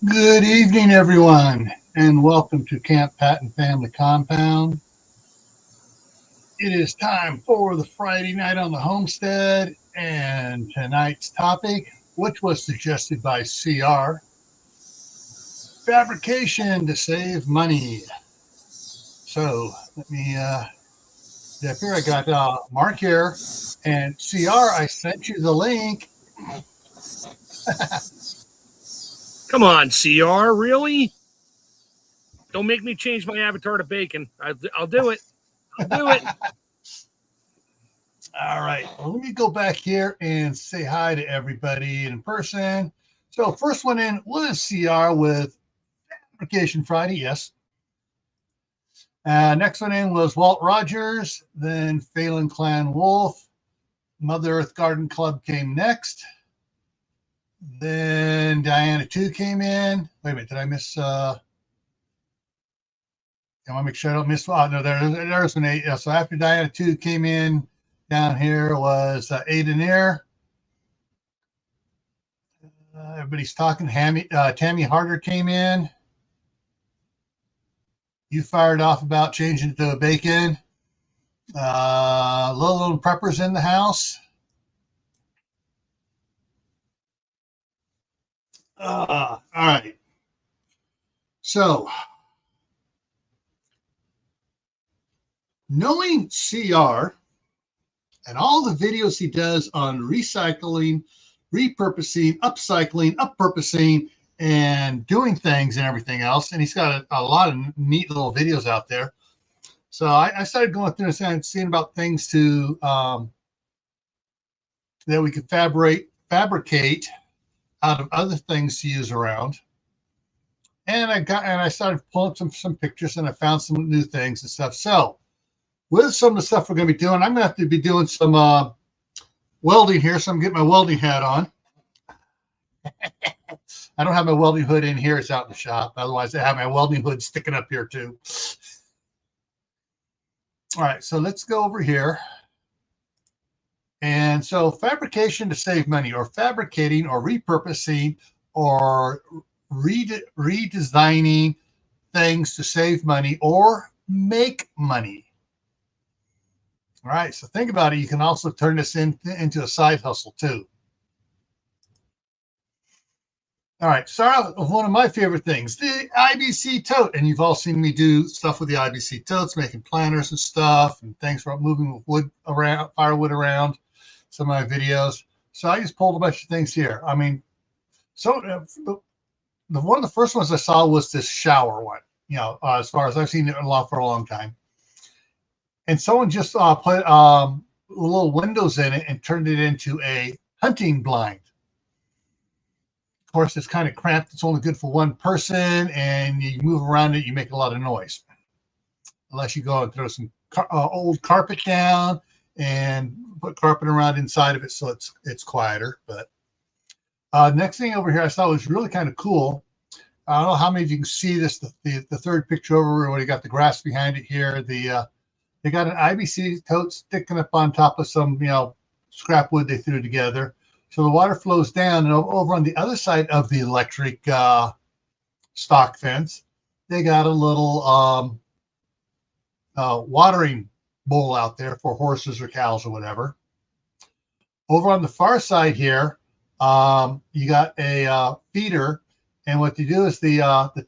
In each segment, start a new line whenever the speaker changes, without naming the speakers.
Good evening, everyone, and welcome to Camppatton Family Compound. It is time for the Friday night on the Homestead, and tonight's topic, which was suggested by CR, fabrication to save money. So let me step here. I got Mark here, and CR, I sent you the link.
Come on, CR, really? Don't make me change my avatar to bacon. I'll do it. I'll do it.
All right, well, let me go back here and say hi to everybody in person. So first one in was CR with Fabrication Friday, yes. Next one in was Walt Rogers, then Phelan Clan Wolf. Mother Earth Garden Club came next. Then Diana 2 came in. Wait a minute, did I miss? I want to make sure I don't miss. No, there's an 8. So after Diana 2 came in, down here was Aiden Air. Everybody's talking. Tammy Harder came in. You fired off about changing it to a bacon. Little Preppers in the house. All right. So, knowing CR and all the videos he does on recycling, repurposing, upcycling, uppurposing, and doing things and everything else, and he's got a lot of neat little videos out there. So I started going through and seeing about things to that we could fabricate out of other things to use around. And I started pulling some pictures, and I found some new things and stuff. So with some of the stuff we're going to be doing, I'm going to have to be doing some welding here. So I'm getting my welding hat on. I don't have my welding hood in here. It's out in the shop. Otherwise, I have my welding hood sticking up here too. All right, so let's go over here. And so fabrication to save money, or fabricating, or repurposing, or redesigning things to save money or make money. All right, so think about it. You can also turn this into a side hustle too. All right, start out with one of my favorite things, the IBC tote. And you've all seen me do stuff with the IBC totes, making planters and stuff and things for moving wood around, firewood around, some of my videos. So I just pulled a bunch of things here. I mean, so one of the first ones I saw was this shower one, as far as I've seen it for a long time. And someone just put little windows in it and turned it into a hunting blind. Of course, it's kind of cramped. It's only good for one person, and you move around it, you make a lot of noise. Unless you go and throw some old carpet down and put carpet around inside of it so it's quieter. But next thing over here I saw was really kind of cool. I don't know how many of you can see this, the third picture over where you got the grass behind it here. They got an IBC tote sticking up on top of some, scrap wood they threw together. So the water flows down, and over on the other side of the electric stock fence, they got a little watering bowl out there for horses or cows or whatever. Over on the far side here, you got a feeder, and what you do is the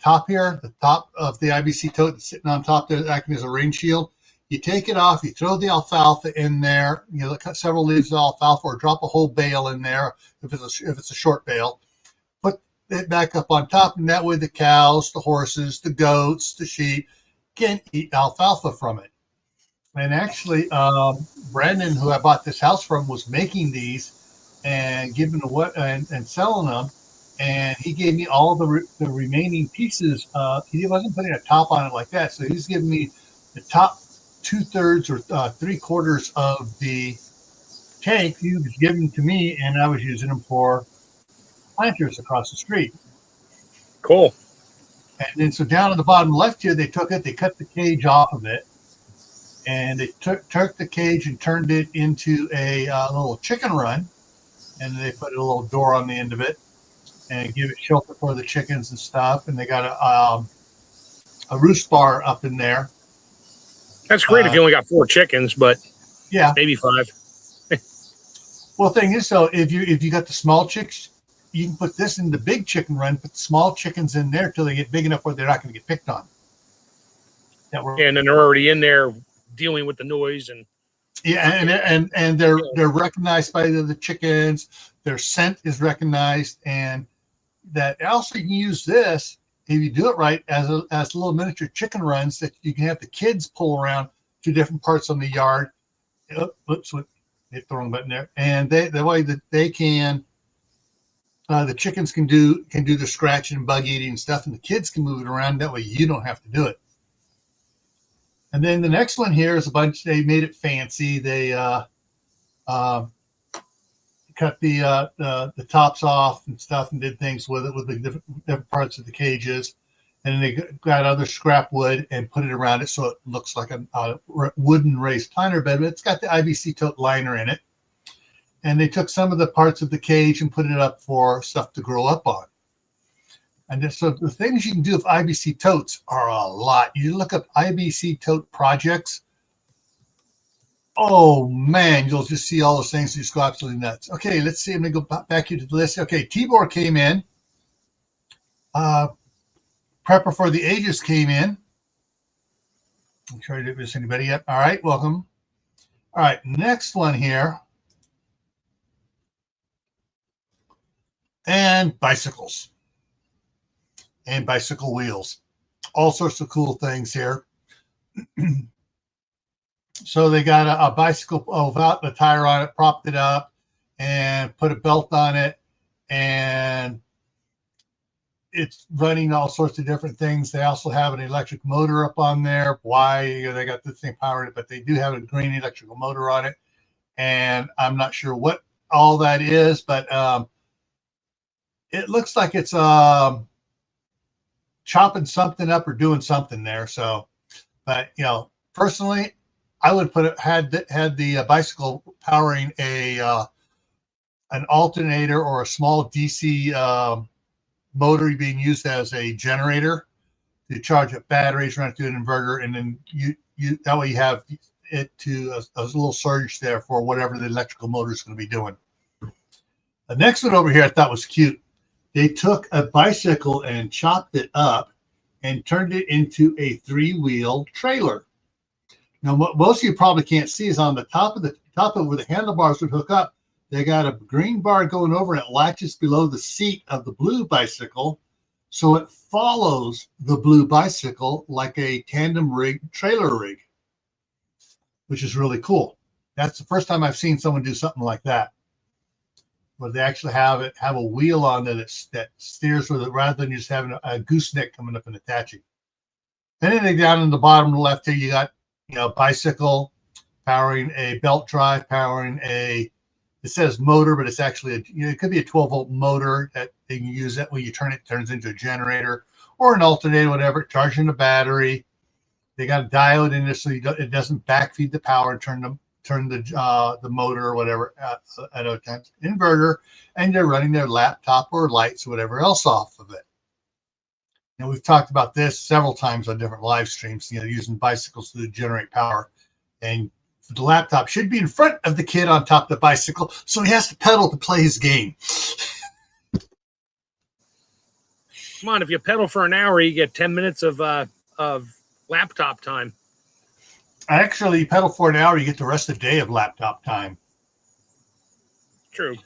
top here, the top of the IBC tote that's sitting on top there, acting as a rain shield. You take it off, you throw the alfalfa in there, cut several leaves of alfalfa, or drop a whole bale in there if it's a short bale. Put it back up on top, and that way the cows, the horses, the goats, the sheep can eat alfalfa from it. And actually, Brandon, who I bought this house from, was making these and giving away and selling them. And he gave me all the remaining pieces. He wasn't putting a top on it like that, so he's giving me the top 2/3 or 3/4 of the tank. He was giving to me, and I was using them for planters across the street.
Cool.
And then so down at the bottom left here, they cut the cage off of it, and they took the cage and turned it into a little chicken run, and they put a little door on the end of it. and give it shelter for the chickens and stuff. And they got a roost bar up in there.
That's great if you only got 4 chickens, but
yeah,
maybe 5.
Well, the thing is, though, if you got the small chicks, you can put this in the big chicken run, put the small chickens in there till they get big enough where they're not going to get picked on.
And then they're already in there dealing with the noise and
and they're recognized by the chickens. Their scent is recognized, and that also you can use this if you do it right as little miniature chicken runs that you can have the kids pull around to different parts on the yard. Oops, hit the wrong button there. And the way that they can, the chickens can do the scratching and bug eating and stuff, and the kids can move it around. That way you don't have to do it. And then the next one here is a bunch. They made it fancy. They cut the tops off and stuff, and did things with it with the different parts of the cages. And then they got other scrap wood and put it around it so it looks like a wooden raised planter bed, but it's got the IBC tote liner in it. And they took some of the parts of the cage and put it up for stuff to grow up on. And so the things you can do with IBC totes are a lot. You look up IBC tote projects. Oh, man, you'll just see all those things. You just go absolutely nuts. Okay, let's see. I'm going to go back here to the list. Okay, Tibor came in. Prepper for the Ages came in. I'm sure I didn't miss anybody yet. All right, welcome. All right, next one here. And bicycles. And bicycle wheels. All sorts of cool things here. So they got a bicycle without the tire on it, propped it up, and put a belt on it, and it's running all sorts of different things. They also have an electric motor up on there. Why? They got this thing powered, but they do have a green electrical motor on it. And I'm not sure what all that is, but it looks like it's chopping something up or doing something there. So, but personally, I would had the bicycle powering an alternator or a small DC motor being used as a generator to charge up batteries, run it through an inverter, and then you that way you have it to a little surge there for whatever the electrical motor is going to be doing. The next one over here I thought was cute. They took a bicycle and chopped it up and turned it into a 3-wheel trailer. Now, what most of you probably can't see is on the top of where the handlebars would hook up, they got a green bar going over and it latches below the seat of the blue bicycle. So it follows the blue bicycle like a tandem rig, trailer rig, which is really cool. That's the first time I've seen someone do something like that, where they actually have a wheel on it that steers with it rather than just having a gooseneck coming up and attaching. And then down in the bottom left here, you got bicycle powering a belt drive, powering it says motor, but it's actually it could be a 12-volt motor that they can use. That when you turn it, turns into a generator or an alternator, whatever, charging a battery. They got a diode in there so it doesn't backfeed the power and turn the motor or whatever at a time. Inverter, and they're running their laptop or lights or whatever else off of it. Now, we've talked about this several times on different live streams, using bicycles to generate power. And the laptop should be in front of the kid on top of the bicycle, so he has to pedal to play his game.
Come on, if you pedal for an hour, you get 10 minutes of laptop time.
Actually, you pedal for an hour, you get the rest of the day of laptop time.
True.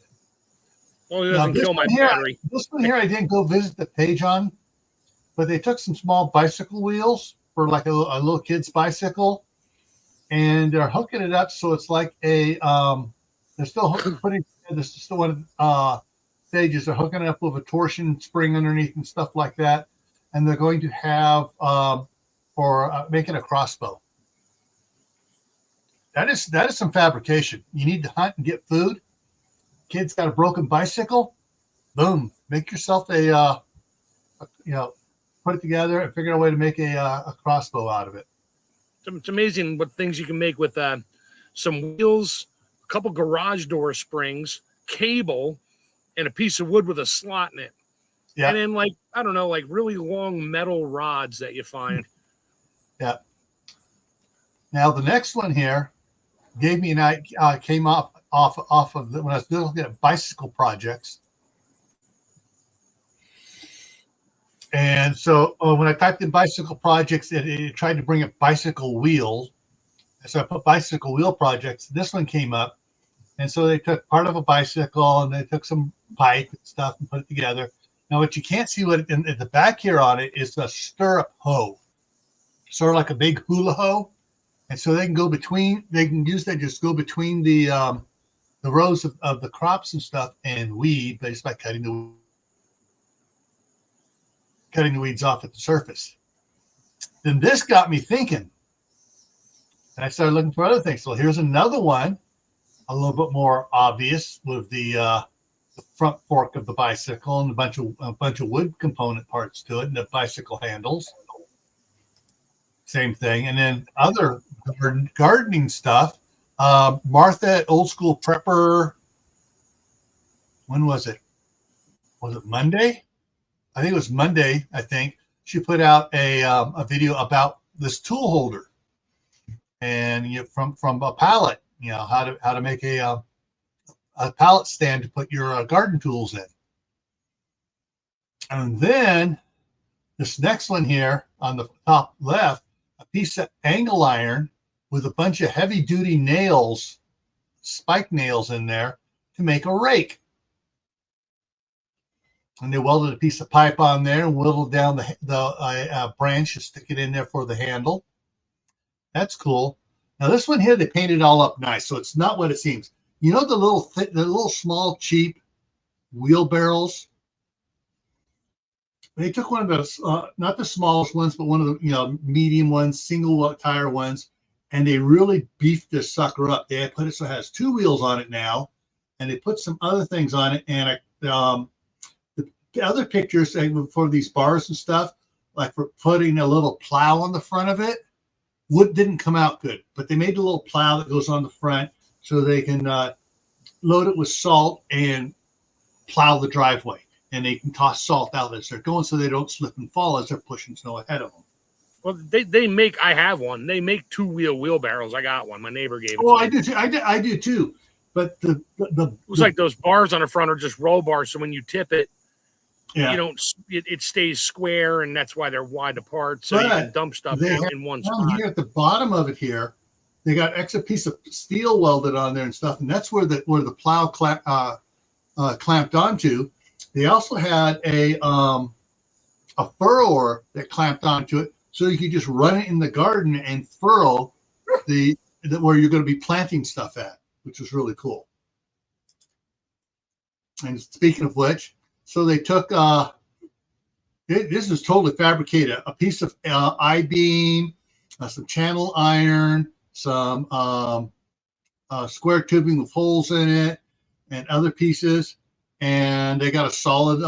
Well, it doesn't kill my battery.
This one here, I didn't go visit the page on, but they took some small bicycle wheels for like a little kid's bicycle, and they're hooking it up so it's like they're still putting this is still one of stages. They're hooking it up with a torsion spring underneath and stuff like that, and they're going to have making a crossbow. That is some fabrication. You need to hunt and get food. Kid's got a broken bicycle. Boom! Make yourself put it together and figure out a way to make a crossbow out of it.
It's amazing what things you can make with some wheels, a couple garage door springs, cable, and a piece of wood with a slot in it.
Yeah.
And then like, I don't know, like really long metal rods that you find.
Yeah. Now the next one here gave me an idea, came off of when I was looking at bicycle projects. And so when I typed in bicycle projects, it tried to bring up bicycle wheel. So I put bicycle wheel projects. This one came up. And so they took part of a bicycle and they took some pipe and stuff and put it together. Now, what you can't see what in the back here on it is a stirrup hoe, sort of like a big hula hoe. And so they can go between, they can use that, just go between the rows of the crops and stuff and weed based by cutting the weeds off at the surface. Then this got me thinking. And I started looking for other things. So here's another one, a little bit more obvious, with the front fork of the bicycle and a bunch of wood component parts to it, and the bicycle handles. Same thing. And then other gardening stuff. Martha at Old School Prepper. When was it? Was it Monday? I think it was Monday. I think she put out a video about this tool holder, and from a pallet. How to make a pallet stand to put your garden tools in. And then this next one here on the top left, a piece of angle iron with a bunch of heavy duty nails, spike nails in there to make a rake. And they welded a piece of pipe on there and whittled down the branch to stick it in there for the handle. That's cool. Now this one here, they painted all up nice, so it's not what it seems. You know the little small cheap wheelbarrows? They took one of those, not the smallest ones, but one of the medium ones, single tire ones, and they really beefed this sucker up. They put it so it has two wheels on it now, and they put some other things on it. And the other pictures for these bars and stuff, like for putting a little plow on the front of it, wood didn't come out good. But they made a little plow that goes on the front so they can load it with salt and plow the driveway. And they can toss salt out as they're going so they don't slip and fall as they're pushing snow ahead of them.
Well, they make, I have one. They make two-wheel wheelbarrows. I got one. My neighbor gave it to me.
I do too. I do too. But it
looks like those bars on the front are just roll bars. So when you tip it, it stays square, and that's why they're wide apart. So you can dump stuff in one spot.
Here at the bottom of it here, they got extra piece of steel welded on there and stuff, and that's where the plow clamped onto. They also had a furrower that clamped onto it, so you could just run it in the garden and furrow where you're going to be planting stuff at, which was really cool. And speaking of which, so they took this is totally fabricated, a piece of I-beam, some channel iron, some square tubing with holes in it, and other pieces. And they got a solid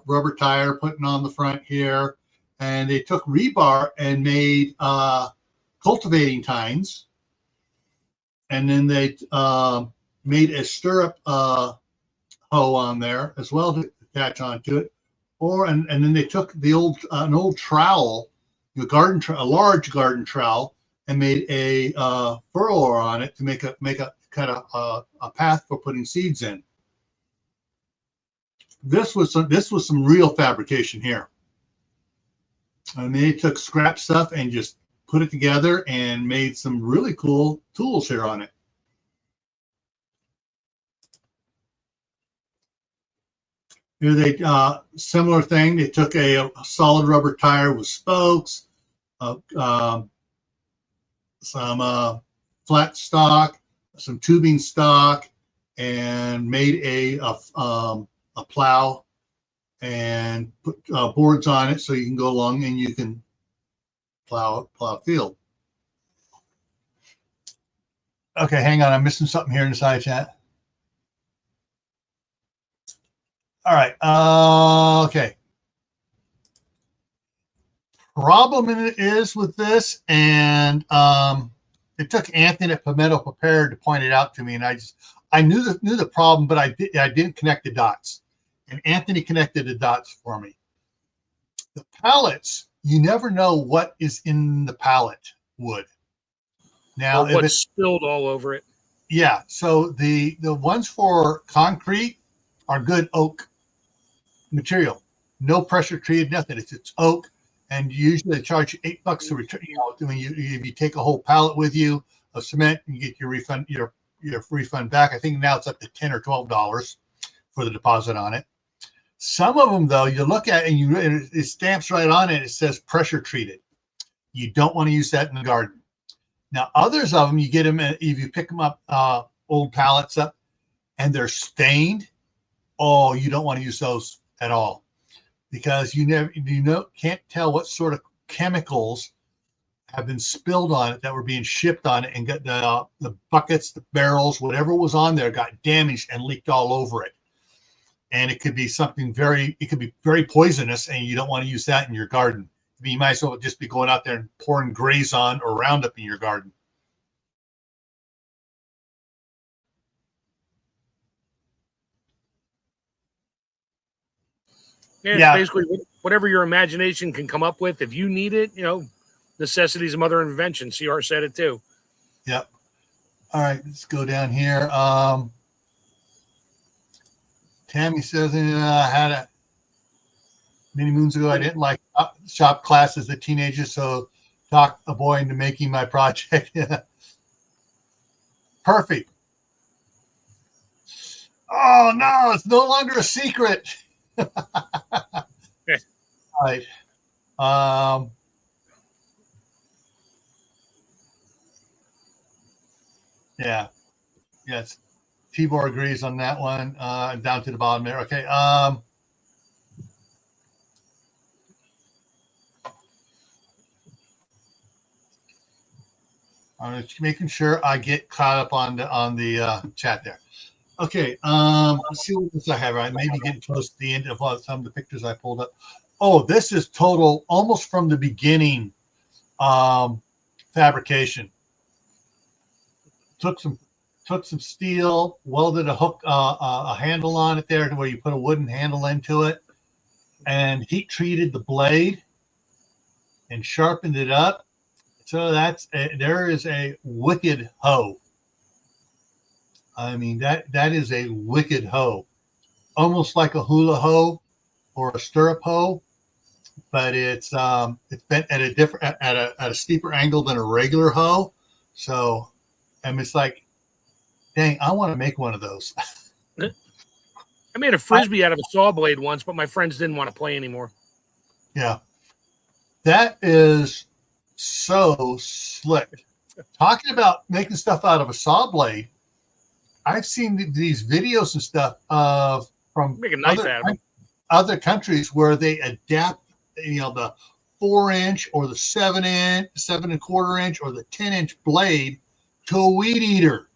rubber tire putting on the front here. And they took rebar and made cultivating tines. And then they made a stirrup hoe on there as well to attach onto it. And then they took an old trowel, a large garden trowel, and made a furrower on it to make a kind of a path for putting seeds in. This was some real fabrication here. I mean, they took scrap stuff and just put it together and made some really cool tools here on it. Here they similar thing. They took a solid rubber tire with spokes, some flat stock, some tubing stock, and made a plow and put boards on it so you can go along and you can plow a field. Okay, hang on. I'm missing something here in the side chat. All right. Okay. Problem is with this, and it took Anthony at Pimento Prepared to point it out to me, and I knew the problem, but I didn't connect the dots. And Anthony connected the dots for me. The pallets, you never know what is in the pallet wood. Now,
or what's spilled all over it.
Yeah. So the ones for concrete are good oak material, no pressure treated, nothing. It's oak, and usually they charge you $8 to return. You know, when if you take a whole pallet with you of cement, you get your refund back. I think now it's up to $10 or $12 for the deposit on it. Some of them, though, you look at and it stamps right on it. It says pressure treated. You don't want to use that in the garden. Now, others of them, you get them if you pick them up, old pallets up, and they're stained. Oh, you don't want to use those at all, because can't tell what sort of chemicals have been spilled on it that were being shipped on it, and got the buckets, the barrels, whatever was on there got damaged and leaked all over it. And it could be very poisonous, and you don't want to use that in your garden. You might as well just be going out there and pouring Grazon or Roundup in your garden.
Yeah, it's basically whatever your imagination can come up with. If you need it, necessity is a mother of invention. CR said it too.
Yep. All right, let's go down here. Tammy says, I had a many moons ago, I didn't like shop class as a teenager, so talked a boy into making my project. Perfect. Oh, no, it's no longer a secret. All right. Yeah. Yes. Tibor agrees on that one. Down to the bottom there. Okay. I'm just making sure I get caught up on the chat there. Okay, let's see what else I have. I may be getting close to the end of some of the pictures I pulled up. Oh, this is total, almost from the beginning, fabrication. Took some steel, welded a hook, a handle on it there to where you put a wooden handle into it, and heat treated the blade and sharpened it up. So there is a wicked hoe. I mean, that is a wicked hoe, almost like a hula hoe or a stirrup hoe, but it's bent at a steeper angle than a regular hoe. So, it's like, dang, I want to make one of those.
I made a frisbee out of a saw blade once, but my friends didn't want to play anymore.
Yeah, that is so slick. Talking about making stuff out of a saw blade, I've seen these videos and stuff from
make a knife out of them.
Other countries where they adapt, the 4-inch or the 7-inch, 7.25-inch, or the 10-inch blade to a weed eater.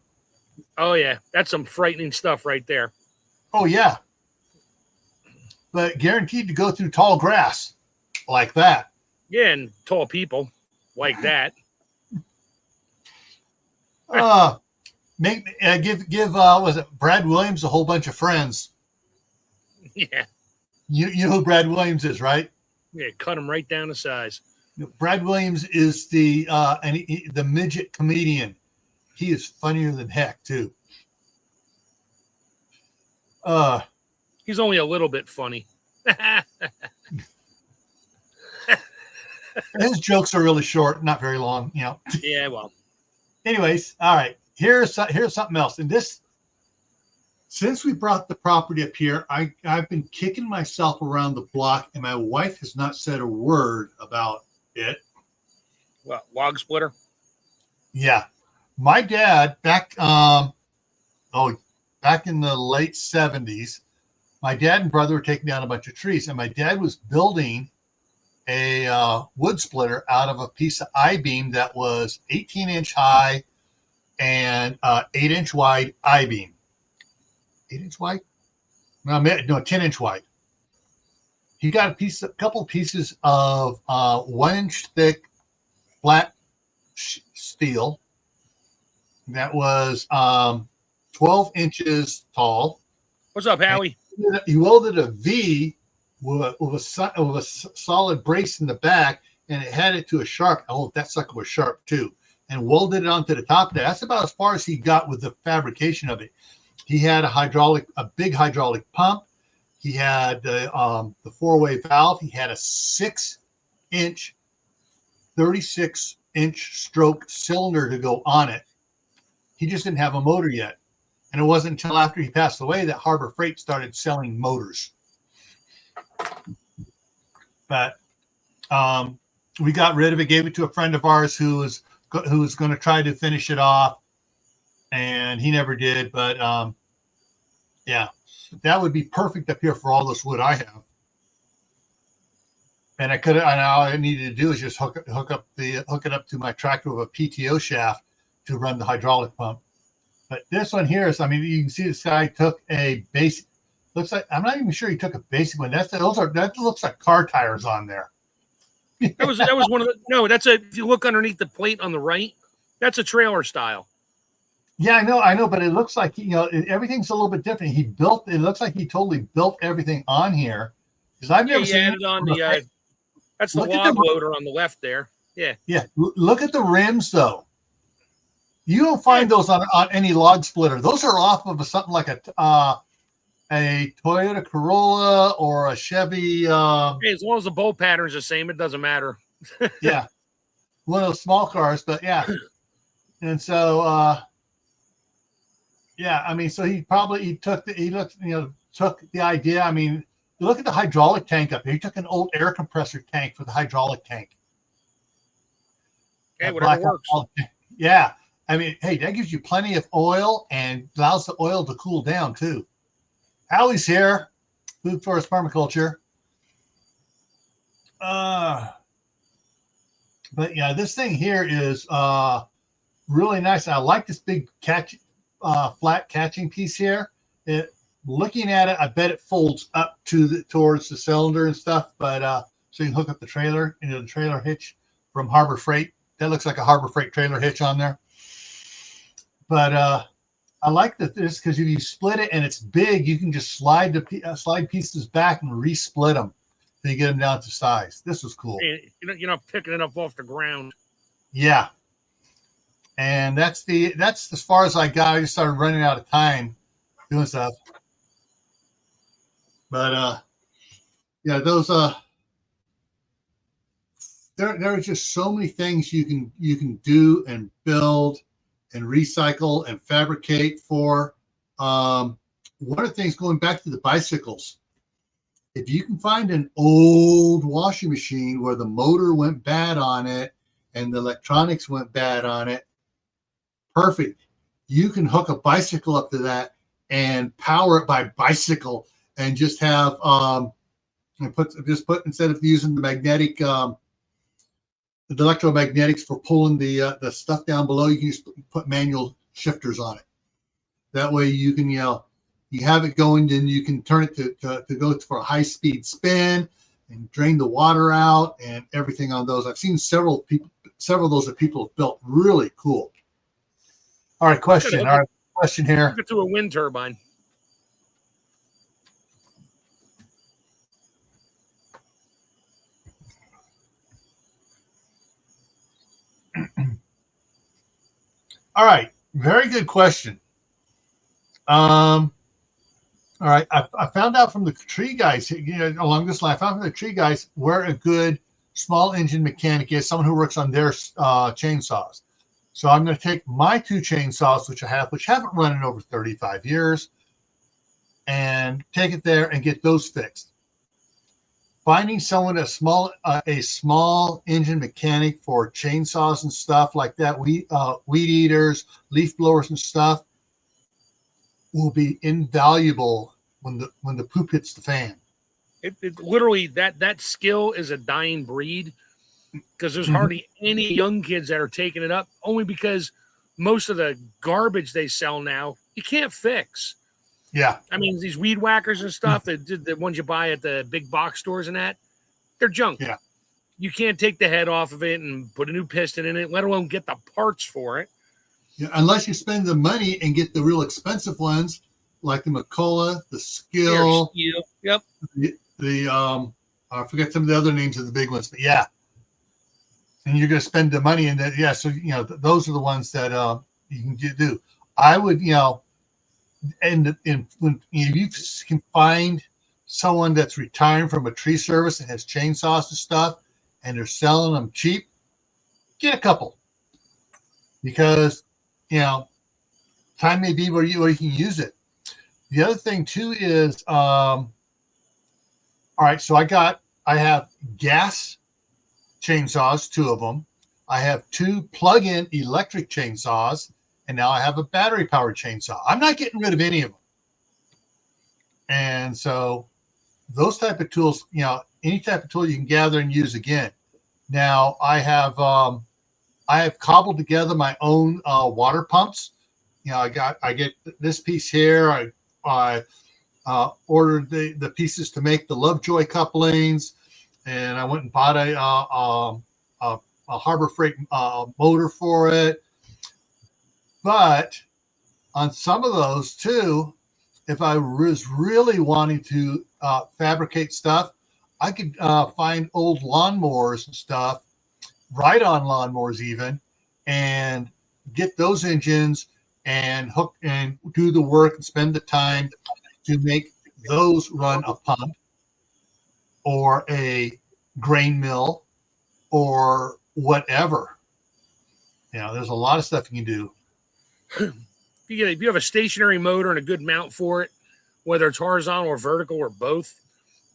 Oh yeah, that's some frightening stuff right there.
Oh yeah, but guaranteed to go through tall grass like that.
Yeah, and tall people like that.
Give was it Brad Williams a whole bunch of friends?
Yeah.
You know who Brad Williams is, right?
Yeah, cut him right down to size.
Brad Williams is the midget comedian. He is funnier than heck too.
He's only a little bit funny.
His jokes are really short, not very long,
Yeah, well.
Anyways, all right. Here's something else. And this, since we brought the property up here, I've been kicking myself around the block, and my wife has not said a word about it.
What, log splitter?
Yeah. My dad, back in the late 70s, my dad and brother were taking down a bunch of trees, and my dad was building a wood splitter out of a piece of I-beam that was 18-inch high and 8-inch wide I-beam. 8-inch wide? No, 10-inch wide. He got a couple pieces of 1-inch thick flat steel that was 12 inches tall.
What's up, Howie?
he welded a V with a solid brace in the back, and it had it to a sharp. Oh, that sucker was sharp too, and welded it onto the top of that. That's about as far as he got with the fabrication of it. He had a big hydraulic pump. He had the 4-way valve. He had a 6-inch, 36-inch stroke cylinder to go on it. He just didn't have a motor yet. And it wasn't until after he passed away that Harbor Freight started selling motors. But we got rid of it, gave it to a friend of ours who was going to try to finish it off, and he never did. But yeah, that would be perfect up here for all this wood I have. And all I needed to do is just hook it up to my tractor with a PTO shaft to run the hydraulic pump. But this one here is, I mean, you can see this guy took a basic. Looks like, I'm not even sure he took a basic one. That looks like car tires on there.
That was one of the, no, if you look underneath the plate on the right, that's a trailer style.
Yeah, I know, but it looks like, everything's a little bit different. It looks like he totally built everything on here. Because I've never seen
it on that's the log loader on the left there. Yeah.
Yeah. Look at the rims though. You don't find those on any log splitter. Those are off of something like a Toyota Corolla or a Chevy.
Hey, as long as the bolt pattern's the same, it doesn't matter.
Yeah. One of those small cars, but yeah. And so, yeah, I mean, so he took the idea. I mean, look at the hydraulic tank up here. He took an old air compressor tank for the hydraulic tank.
Hey, whatever works.
Yeah. I mean, hey, that gives you plenty of oil and allows the oil to cool down too. Allie's here, Food Forest Permaculture. But yeah, this thing here is really nice. I like this big flat catching piece here. Looking at it, I bet it folds up towards the cylinder and stuff. But so you can hook up the trailer into the trailer hitch from Harbor Freight. That looks like a Harbor Freight trailer hitch on there. But I like this because if you split it and it's big, you can just slide pieces back and resplit them so you get them down to size. This was cool.
You're not picking it up off the ground.
Yeah, and that's as far as I got. I just started running out of time doing stuff. But yeah, those there are just so many things you can do and build and recycle and fabricate for. One of the things, going back to the bicycles, if you can find an old washing machine where the motor went bad on it and the electronics went bad on it, perfect. You can hook a bicycle up to that and power it by bicycle and just have instead of using the magnetic the electromagnetics for pulling the stuff down below, you can just put manual shifters on it. That way you can, you have it going, then you can turn it to go for a high-speed spin and drain the water out and everything on those. I've seen several of those that people have built. Really cool. All right, question here.
Get to a wind turbine.
All right, very good question. All right, I found out from the tree guys, along this line, I found from the tree guys where a good small engine mechanic is, someone who works on their chainsaws. So I'm going to take my 2 chainsaws, which haven't run in over 35 years, and take it there and get those fixed. Finding someone, a small engine mechanic for chainsaws and stuff like that, weed eaters, leaf blowers and stuff, will be invaluable when the poop hits the fan.
It literally, that skill is a dying breed, because there's hardly any young kids that are taking it up, only because most of the garbage they sell now you can't fix.
Yeah.
I mean, these weed whackers and stuff, the ones you buy at the big box stores and that, they're junk.
Yeah.
You can't take the head off of it and put a new piston in it, let alone get the parts for it.
Yeah, unless you spend the money and get the real expensive ones, like the McCullough, the
Air
Skill,
Steel. Yep.
the I forget some of the other names of the big ones, but yeah. And you're going to spend the money in that. Yeah. So, those are the ones that you can do. I would, and when you can find someone that's retiring from a tree service and has chainsaws and stuff, and they're selling them cheap, get a couple, because time may be where you can use it. The other thing too is, all right, so I have gas chainsaws, 2 of them. I have 2 plug-in electric chainsaws, and now I have a battery-powered chainsaw. I'm not getting rid of any of them. And so those type of tools, any type of tool you can gather and use again. Now I have cobbled together my own water pumps. I get this piece here. I ordered the pieces to make the Lovejoy couplings, and I went and bought a Harbor Freight motor for it. But on some of those too, if I was really wanting to fabricate stuff, I could find old lawnmowers and stuff, ride-on lawnmowers even, and get those engines and hook and do the work and spend the time to make those run a pump or a grain mill or whatever. There's a lot of stuff you can do.
If you have a stationary motor and a good mount for it, whether it's horizontal or vertical or both,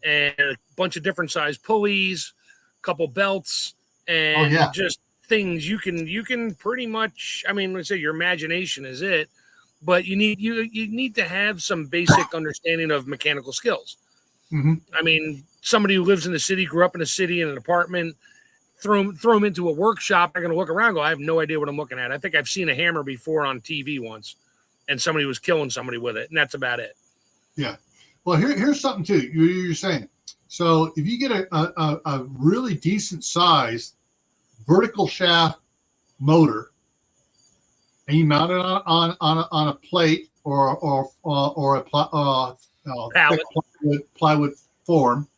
and a bunch of different size pulleys, a couple belts, and just things you can pretty much, let's say your imagination is it, but you need to have some basic understanding of mechanical skills.
Mm-hmm.
Somebody who lives in the city, grew up in a city in an apartment, throw them into a workshop, they're going to look around and go, I have no idea what I'm looking at. I think I've seen a hammer before on TV once, and somebody was killing somebody with it, and that's about it.
Yeah. Well, here's something too. You're saying. So if you get a really decent size vertical shaft motor, and you mount it on a plate or a plywood form,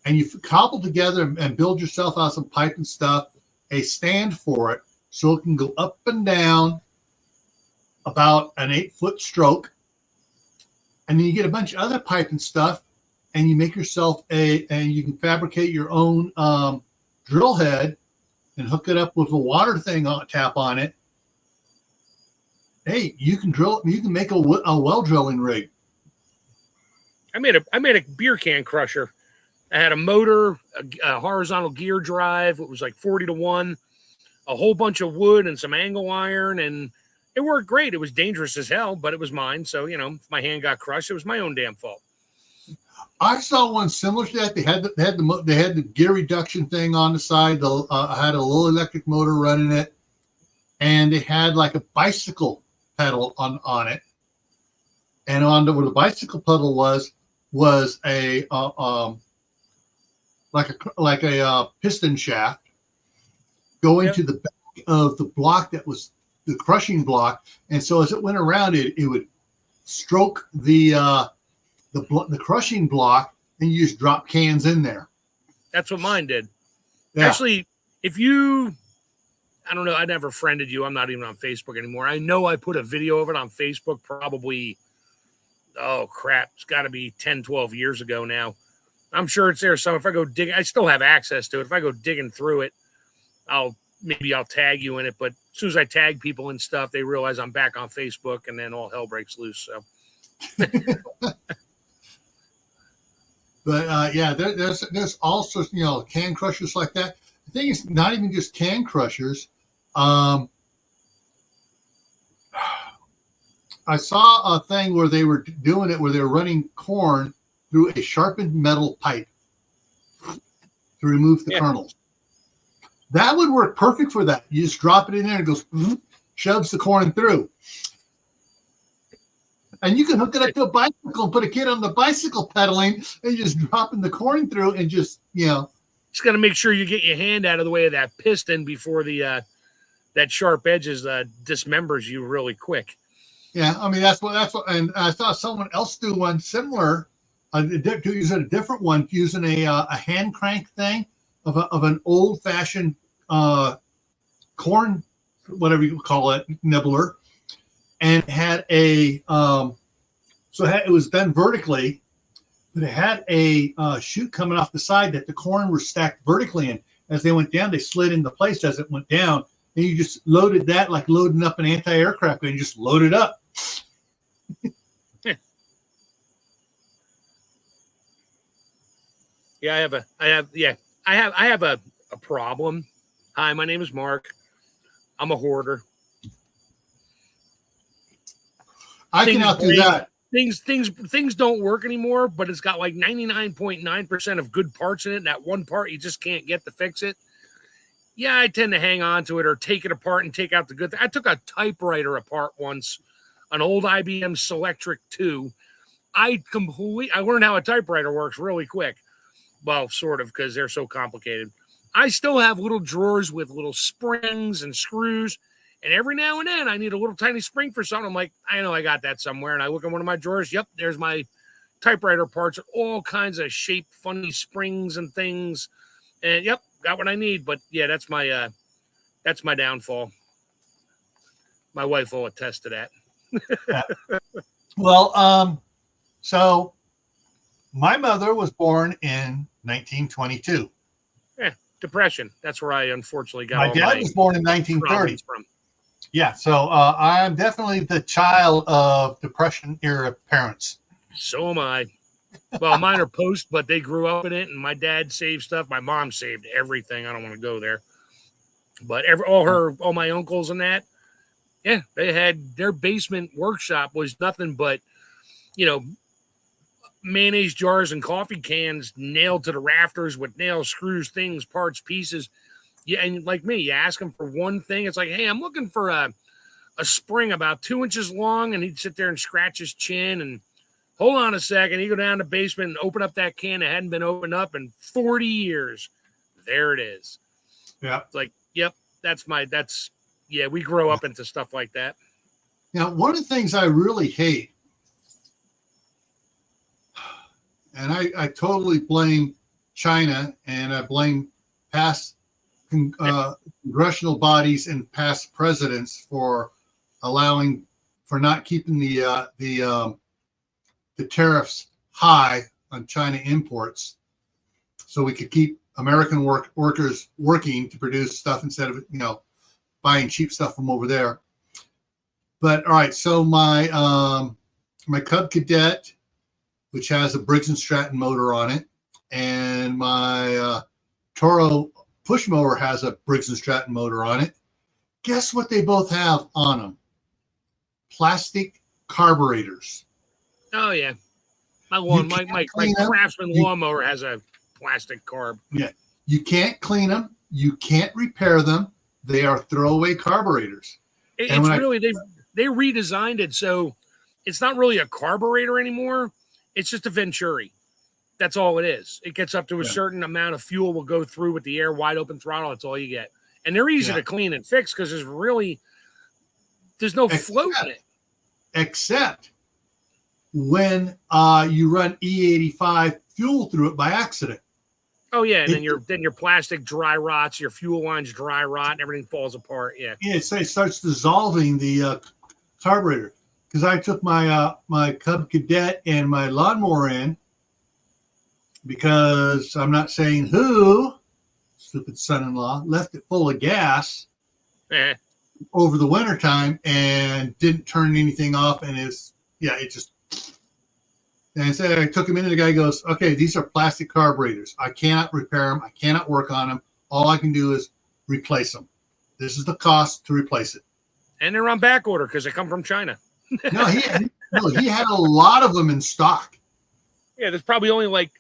and you cobble together and build yourself out some pipe and stuff, a stand for it, so it can go up and down about an 8-foot stroke. And then you get a bunch of other pipe and stuff, and you make yourself and you can fabricate your own drill head and hook it up with a water thing tap on it. Hey, you can make a well drilling rig.
I made a beer can crusher. I had a motor, a horizontal gear drive. It was like 40-1, a whole bunch of wood and some angle iron, and it worked great. It was dangerous as hell, but it was mine. So, if my hand got crushed, it was my own damn fault.
I saw one similar to that. They had the gear reduction thing on the side. Had a little electric motor running it, and they had like a bicycle pedal on it. And where the bicycle pedal was a like a piston shaft going to the back of the block that was the crushing block, and so as it went around it would stroke the crushing block, and you just drop cans in there.
That's what mine did.
Yeah.
Actually, I don't know, I never friended you. I'm not even on Facebook anymore. I know I put a video of it on Facebook probably, oh crap, it's got to be 10, 12 years ago now. I'm sure it's there. So if I go dig, I still have access to it. If I go digging through it, I'll tag you in it. But as soon as I tag people and stuff, they realize I'm back on Facebook, and then all hell breaks loose. So,
but there's all sorts, can crushers like that. The thing is, not even just can crushers. I saw a thing where they were doing it, where they were running corn through a sharpened metal pipe to remove the kernels. That would work perfect for that. You just drop it in there and it goes, shoves the corn through. And you can hook it up to a bicycle and put a kid on the bicycle pedaling and just dropping the corn through and just,
Just got to make sure you get your hand out of the way of that piston before the that sharp edges dismembers you really quick.
Yeah, I mean that's what, and I saw someone else do one similar, using a different one, using a hand crank thing of an old fashioned corn, whatever you call it, nibbler, and it had a it was done vertically, but it had a chute coming off the side that the corn were stacked vertically in. As they went down, they slid into place as it went down. And you just loaded that like loading up an anti-aircraft gun. You just load it up.
Yeah, I have a problem. Hi, my name is Mark. I'm a hoarder.
I can outdo that.
Things don't work anymore, but it's got like 99.9% of good parts in it. And that one part you just can't get to fix it. Yeah, I tend to hang on to it or take it apart and take out the good thing. I took a typewriter apart once, an old IBM Selectric 2. I learned how a typewriter works really quick. Well, sort of, because they're so complicated. I still have little drawers with little springs and screws. And every now and then I need a little tiny spring for something. I'm like, I know I got that somewhere. And I look in one of my drawers. Yep, there's my typewriter parts, all kinds of shaped, funny springs and things. And yep, got what I need. But yeah, that's my downfall. My wife will attest to that.
Yeah. Well, so my mother was born in 1922.
Yeah, Depression. That's where I unfortunately got
my dad was born in 1930.
From.
Yeah, so I'm definitely the child of Depression era parents.
So am I. Well, mine are post, but they grew up in it, and my dad saved stuff. My mom saved everything. I don't want to go there, but all my uncles and that, yeah, they had their basement workshop was nothing but, mayonnaise jars and coffee cans nailed to the rafters with nails, screws, things, parts, pieces. Yeah, and like me, you ask him for one thing, it's like, hey, I'm looking for a spring about 2 inches long, and he'd sit there and scratch his chin and hold on a second. He'd go down the basement and open up that can that hadn't been opened up in 40 years. There it is.
Yeah.
It's like, yep, we grow up into stuff like that.
Now, one of the things I really hate, and I totally blame China, and I blame past congressional bodies and past presidents for not keeping the tariffs high on China imports, so we could keep American workers working to produce stuff instead of buying cheap stuff from over there. But all right, so my Cub Cadet, which has a Briggs & Stratton motor on it, and my Toro push mower has a Briggs & Stratton motor on it. Guess what they both have on them? Plastic carburetors.
Oh yeah, my Craftsman lawnmower has a plastic carb.
Yeah, you can't clean them. You can't repair them. They are throwaway carburetors.
They redesigned it so it's not really a carburetor anymore. It's just a Venturi. That's all it is. It gets up to a certain amount of fuel will go through with the air wide open throttle. That's all you get. And they're easy to clean and fix because there's no float in it. Except
when you run E85 fuel through it by accident.
Oh yeah, and then your plastic dry rots, your fuel lines dry rot, and everything falls apart. Yeah.
Yeah, it starts dissolving the carburetor. Because I took my Cub Cadet and my lawnmower in, because I'm not saying who, stupid son-in-law, left it full of gas over the wintertime and didn't turn anything off, and and so I took him in, and the guy goes, okay, these are plastic carburetors. I cannot repair them. I cannot work on them. All I can do is replace them. This is the cost to replace it.
And they're on back order because they come from China.
No, he had a lot of them in stock.
Yeah, there's probably only like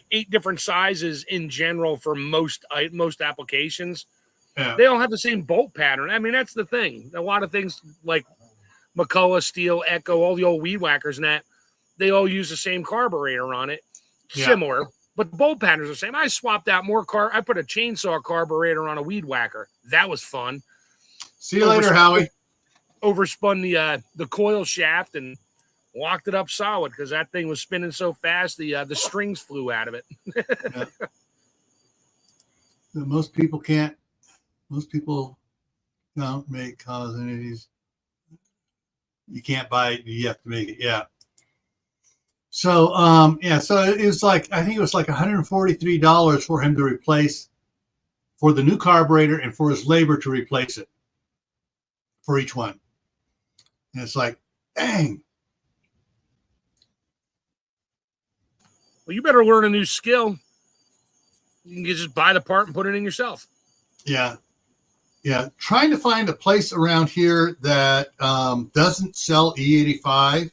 8 different sizes in general for most applications. Yeah. They don't have the same bolt pattern. I mean, that's the thing. A lot of things like McCullough, Steel, Echo, all the old weed whackers and that, they all use the same carburetor on it, similar, but the bolt patterns are the same. I swapped out I put a chainsaw carburetor on a weed whacker. That was fun.
See you later, Howie.
overspun the coil shaft and locked it up solid because that thing was spinning so fast the strings flew out of it.
Yeah. Most people can't. Most people don't make cause any of these. You can't buy it. You have to make it. Yeah. So yeah. So it was like, I think it was like $143 for him to replace, for the new carburetor and for his labor to replace it for each one. And it's like, dang.
Well, you better learn a new skill. You can just buy the part and put it in yourself.
Yeah. Yeah. Trying to find a place around here that doesn't sell E85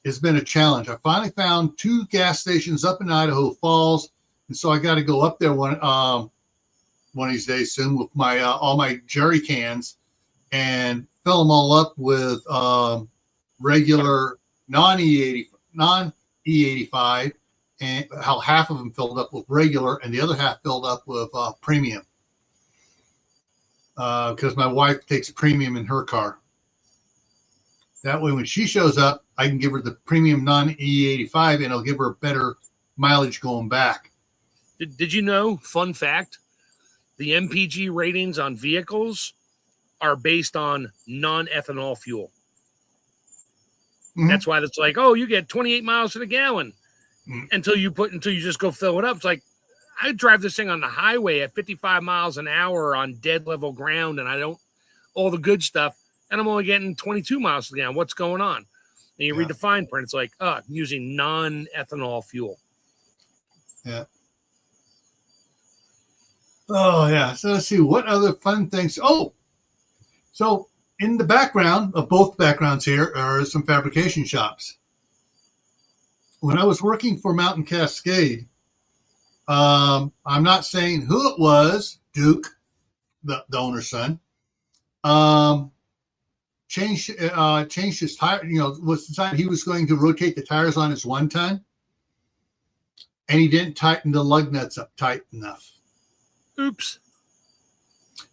has been a challenge. I finally found 2 gas stations up in Idaho Falls. And so I got to go up there one of these days soon with my all my jerry cans and fill them all up with regular non-E85, and how half of them filled up with regular and the other half filled up with premium. Because my wife takes premium in her car. That way, when she shows up, I can give her the premium non-E85 and it'll give her better mileage going back.
Did you know, fun fact, the MPG ratings on vehicles are based on non-ethanol fuel. Mm-hmm. That's why it's like, oh, you get 28 miles to the gallon until you just go fill it up. It's like, I drive this thing on the highway at 55 miles an hour on dead level ground, and I don't all the good stuff, and I'm only getting 22 miles to the gallon. What's going on? And you read the fine print. It's like, I'm using non-ethanol fuel.
Yeah. Oh, yeah. So let's see. What other fun things? Oh, so in the background of both backgrounds here are some fabrication shops. When I was working for Mountain Cascade, I'm not saying who it was, Duke, the owner's son, changed his tire, was decided he was going to rotate the tires on his 1-ton, and he didn't tighten the lug nuts up tight enough.
Oops.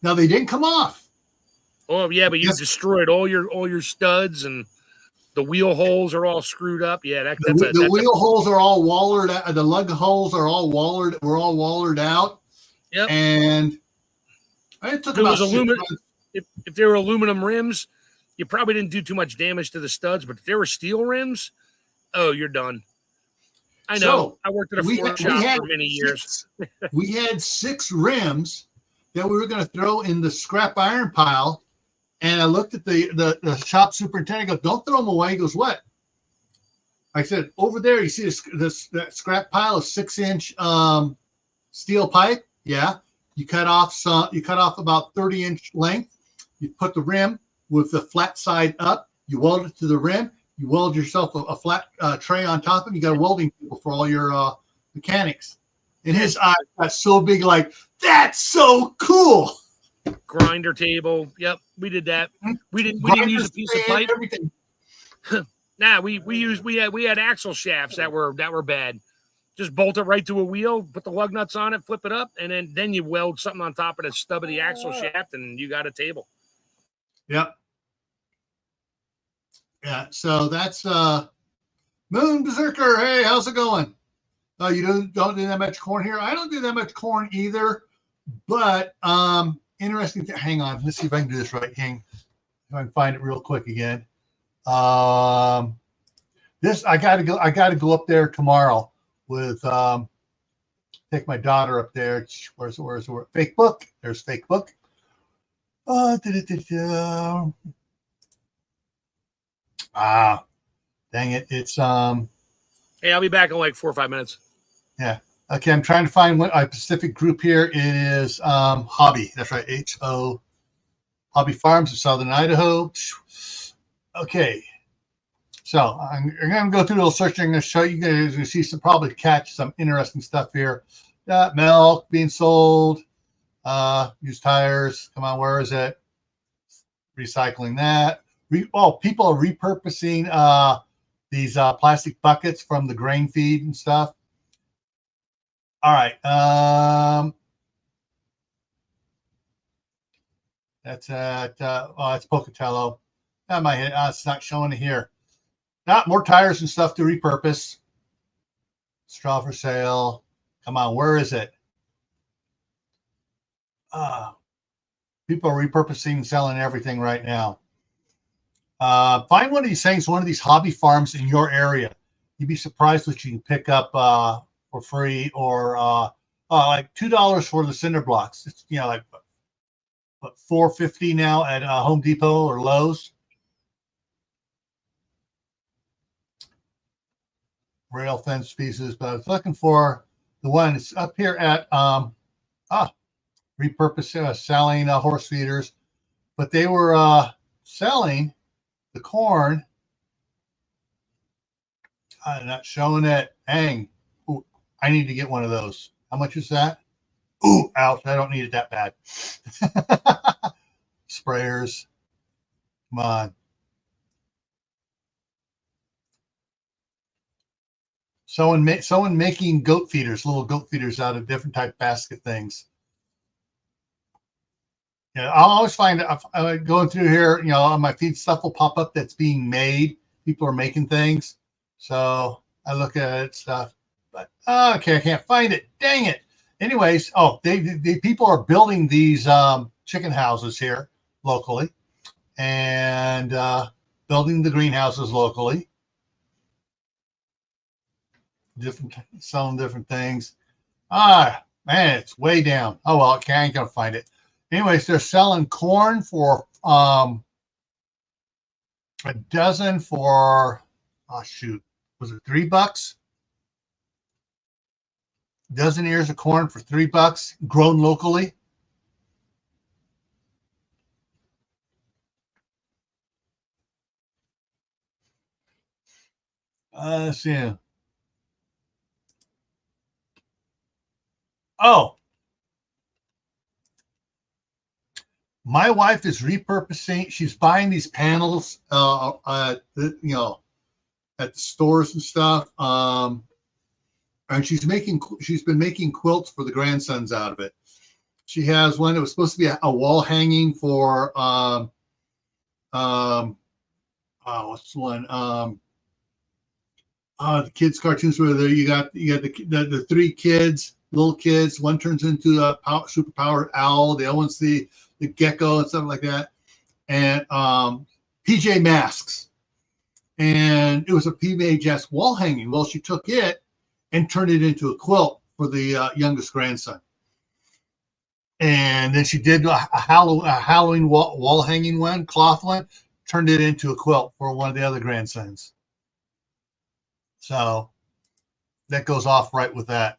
Now they didn't come off.
Oh yeah, but you destroyed all your studs, and the wheel holes are all screwed up. Yeah,
the wheel holes are all wallered out. The lug holes are all wallered. We're all wallered out.
Yep.
And it took about 6 months.
If they were aluminum rims, you probably didn't do too much damage to the studs. But if they were steel rims, oh, you're done. I know.
So
I worked at a Ford shop for many years.
We had 6 rims that we were going to throw in the scrap iron pile. And I looked at the shop superintendent. I go, don't throw them away. He goes, what? I said, over there, you see that scrap pile of 6-inch steel pipe? Yeah. You cut off about 30-inch length. You put the rim with the flat side up. You weld it to the rim. You weld yourself a flat tray on top, and you got a welding table for all your mechanics. And his eyes got so big, like, that's so cool.
Grinder table. Yep, we did that. We didn't use a piece of pipe.
Everything.
Nah, we had axle shafts that were bad. Just bolt it right to a wheel, put the lug nuts on it, flip it up, and then you weld something on top of the stub of the axle shaft, and you got a table.
Yep. Yeah, so that's Moon Berserker. Hey, how's it going? You don't do that much corn here. I don't do that much corn either, but interesting. Hang on, let's see if I can do this right. If I can find it real quick again. This I gotta go up there tomorrow with take my daughter up there. Where's Fake Book? There's Fake Book. Dang it. It's
Hey, I'll be back in like 4 or 5 minutes.
Yeah. Okay, I'm trying to find what a specific group here. It is Hobby. That's right. HO Hobby Farms in Southern Idaho. Okay. So I'm going to go through a little search. I'm going to show you guys. You're going to see probably catch some interesting stuff here. Milk being sold. Used tires. Come on, where is it? Recycling that. People are repurposing these plastic buckets from the grain feed and stuff. All right. That's at oh, it's Pocatello. That might hit. It's not showing it here. Not more tires and stuff to repurpose. Straw for sale. Come on, where is it? People are repurposing and selling everything right now. Find one of these things, one of these hobby farms in your area. You'd be surprised what you can pick up for free, or like $2 for the cinder blocks. It's like what, $4.50 now at Home Depot or Lowe's. Rail fence pieces, but I was looking for the one. It's up here at repurpose selling horse feeders, but they were selling the corn. I'm not showing it. Dang. Ooh, I need to get one of those. How much is that? Ooh, ouch. I don't need it that bad. Sprayers. Come on. Someone making goat feeders, little goat feeders out of different type basket things. Yeah, I'll always find going through here, on my feed, stuff will pop up that's being made. People are making things. So I look at it, stuff, but okay, I can't find it. Dang it. Anyways, they people are building these chicken houses here locally, and building the greenhouses locally. Selling different things. Man, it's way down. Oh well, I ain't gonna find it. Anyways, they're selling corn for a dozen for was it $3? Dozen ears of corn for $3, grown locally. Let's see. Oh, my wife is repurposing. She's buying these panels, at the stores and stuff. And she's been making quilts for the grandsons out of it. She has one that was supposed to be a wall hanging for what's the one? The kids' cartoons where there you got the three kids, little kids. One turns into a superpowered owl. The other one's the gecko and stuff like that. And PJ Masks. And it was a PJ Masks wall hanging. Well, she took it and turned it into a quilt for the youngest grandson. And then she did a Halloween wall hanging one, cloth one, turned it into a quilt for one of the other grandsons. So that goes off right with that.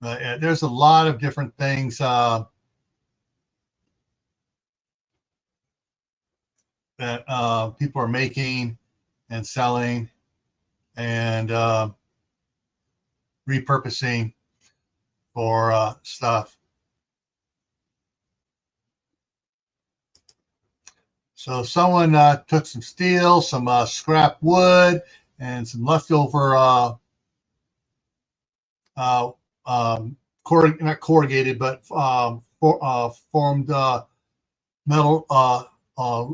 There's a lot of different things that people are making and selling and repurposing for stuff. So someone took some steel, some scrap wood, and some leftover not corrugated, but formed metal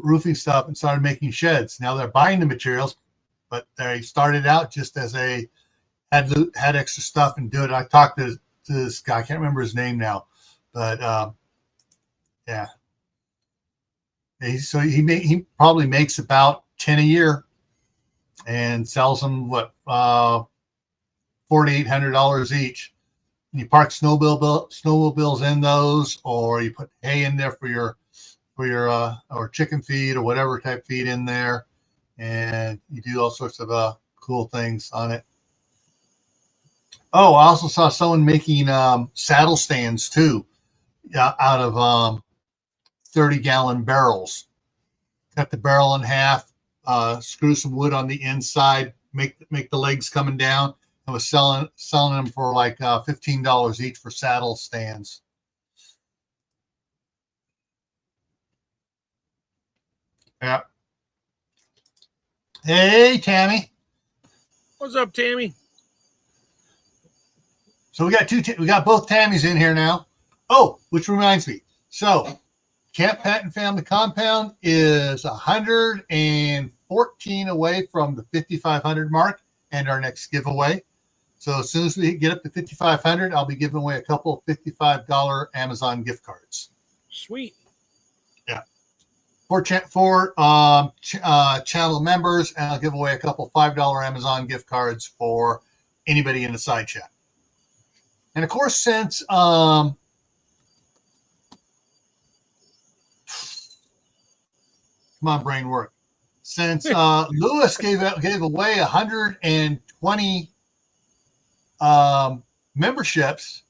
roofing stuff, and started making sheds. Now they're buying the materials, but they started out just as had extra stuff and do it. I talked to this guy, I can't remember his name now, but yeah. So he probably makes about 10 a year and sells them $4,800 each. And you park snowmobiles in those, or you put hay in there for your or chicken feed or whatever type feed in there, and you do all sorts of cool things on it. Oh, I also saw someone making saddle stands too, out of 30-gallon barrels. Cut the barrel in half, screw some wood on the inside, make the legs coming down, and was selling them for like $15 each for saddle stands. Yeah. Hey, Tammy.
What's up, Tammy?
So we got both Tammys in here now. Oh, which reminds me. So Camppatton Family Compound is 114 away from the 5,500 mark and our next giveaway. So as soon as we get up to 5,500, I'll be giving away a couple of $55 Amazon gift cards.
Sweet.
Yeah. For channel members, and I'll give away a couple $5 Amazon gift cards for anybody in the side chat. And of course, since come on, brain work. Since Lewis gave away 120 memberships,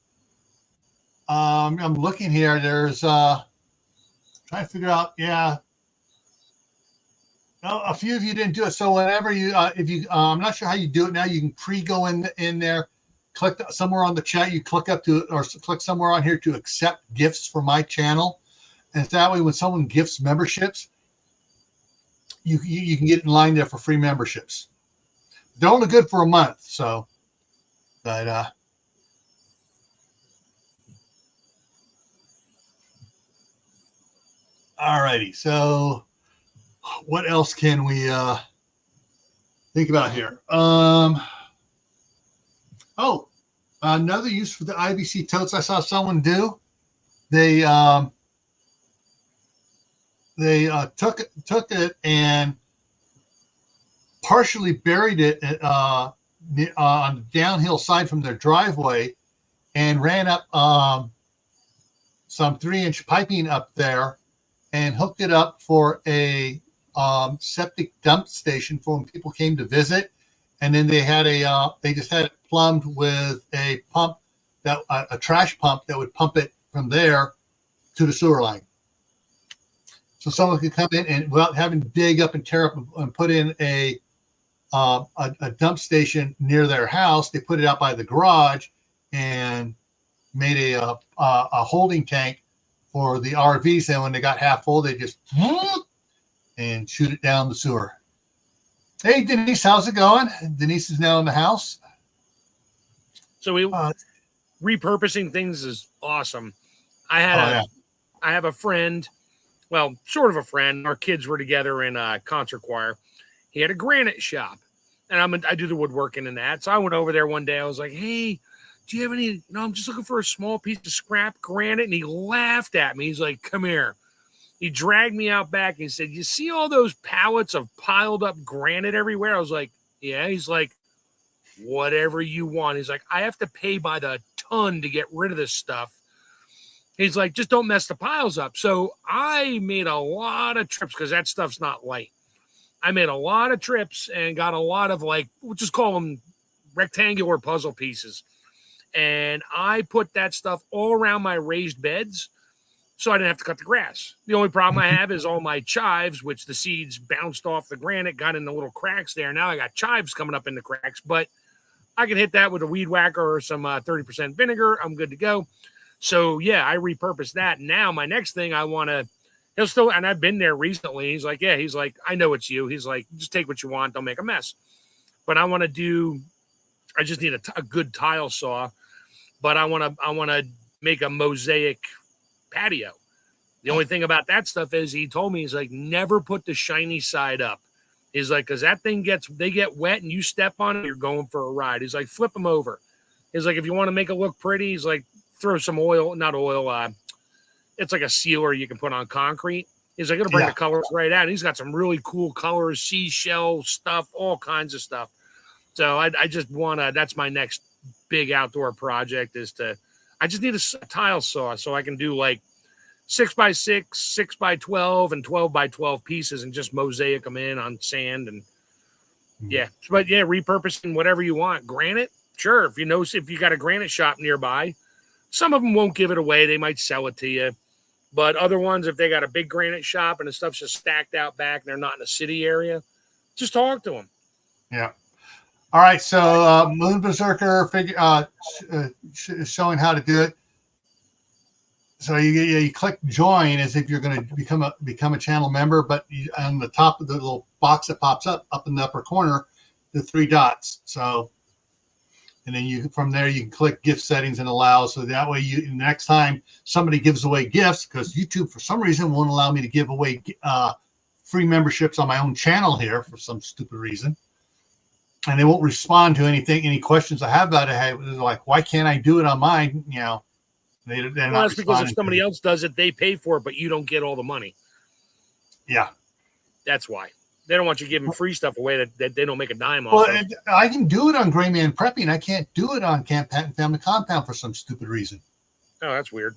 I'm looking here. There's trying to figure out. Yeah, no, a few of you didn't do it. So whenever you, if you, I'm not sure how you do it now. You can pre-go in there, click somewhere on the chat. You click up to or click somewhere on here to accept gifts for my channel, and it's that way when someone gifts memberships, you can get in line there for free memberships. They're only good for a month, so. But all righty. So what else can we think about here? Oh, another use for the IBC totes I saw someone do. They took it and partially buried it on the downhill side from their driveway and ran up some 3-inch piping up there and hooked it up for a septic dump station for when people came to visit. And then they had they just had it plumbed with a pump, that a trash pump that would pump it from there to the sewer line. So someone could come in and, without having to dig up and tear up and put in a dump station near their house, they put it out by the garage and made a holding tank for the RVs. And when they got half full, they just and shoot it down the sewer. Hey, Denise, how's it going? Denise is now in the house.
So repurposing things is awesome. I have a friend, well, sort of a friend. Our kids were together in concert choir. He had a granite shop, and I do the woodworking and that. So I went over there one day. I was like, "Hey, do you have any? No, I'm just looking for a small piece of scrap granite." And he laughed at me. He's like, "Come here." He dragged me out back and he said, "You see all those pallets of piled up granite everywhere?" I was like, "Yeah." He's like, "Whatever you want." He's like, "I have to pay by the ton to get rid of this stuff." He's like, "Just don't mess the piles up." So I made a lot of trips because that stuff's not light. I made a lot of trips and got a lot of, like, we'll just call them rectangular puzzle pieces. And I put that stuff all around my raised beds so I didn't have to cut the grass. The only problem I have is all my chives, which the seeds bounced off the granite, got in the little cracks there. Now I got chives coming up in the cracks, but I can hit that with a weed whacker or some 30% vinegar. I'm good to go. So, yeah, I repurposed that. Now my next thing I want to, he'll still, and I've been there recently. He's like, "Yeah," he's like, "I know it's you." He's like, "Just take what you want. Don't make a mess." But I just need a good tile saw, but I want to make a mosaic patio. The only thing about that stuff is he told me, he's like, "Never put the shiny side up." He's like, "Because that thing they get wet and you step on it, you're going for a ride." He's like, "Flip them over." He's like, "If you want to make it look pretty," he's like, "throw some oil, not oil. It's like a sealer you can put on concrete." He's like, "It'll bring the colors right out." And he's got some really cool colors, seashell stuff, all kinds of stuff. So I just want to, that's my next big outdoor project I just need a tile saw so I can do like 6x6, 6x12, and 12x12 pieces and just mosaic them in on sand. And yeah, but yeah, repurposing whatever you want. Granite, sure. If you got a granite shop nearby, some of them won't give it away. They might sell it to you. But other ones, if they got a big granite shop and the stuff's just stacked out back and they're not in a city area, just talk to them.
Yeah. All right. So Moon Berserker is showing how to do it. So you click join as if you're going to become a channel member, but on the top of the little box that pops up in the upper corner, the 3 dots. So And then you from there you can click gift settings and allow, so that way you next time somebody gives away gifts, because YouTube for some reason won't allow me to give away free memberships on my own channel here for some stupid reason, and they won't respond to any questions I have about it. Hey, like, why can't I do it on mine? You know, they're
Well,
not
that's because if
responding
somebody else does it, they pay for it, but you don't get all the money.
Yeah,
that's why they don't want you giving free stuff away that they don't make a dime off.
Well,
of.
I can do it on Gray Man Prepping. I can't do it on Camppatton Family Compound for some stupid reason.
Oh, that's weird.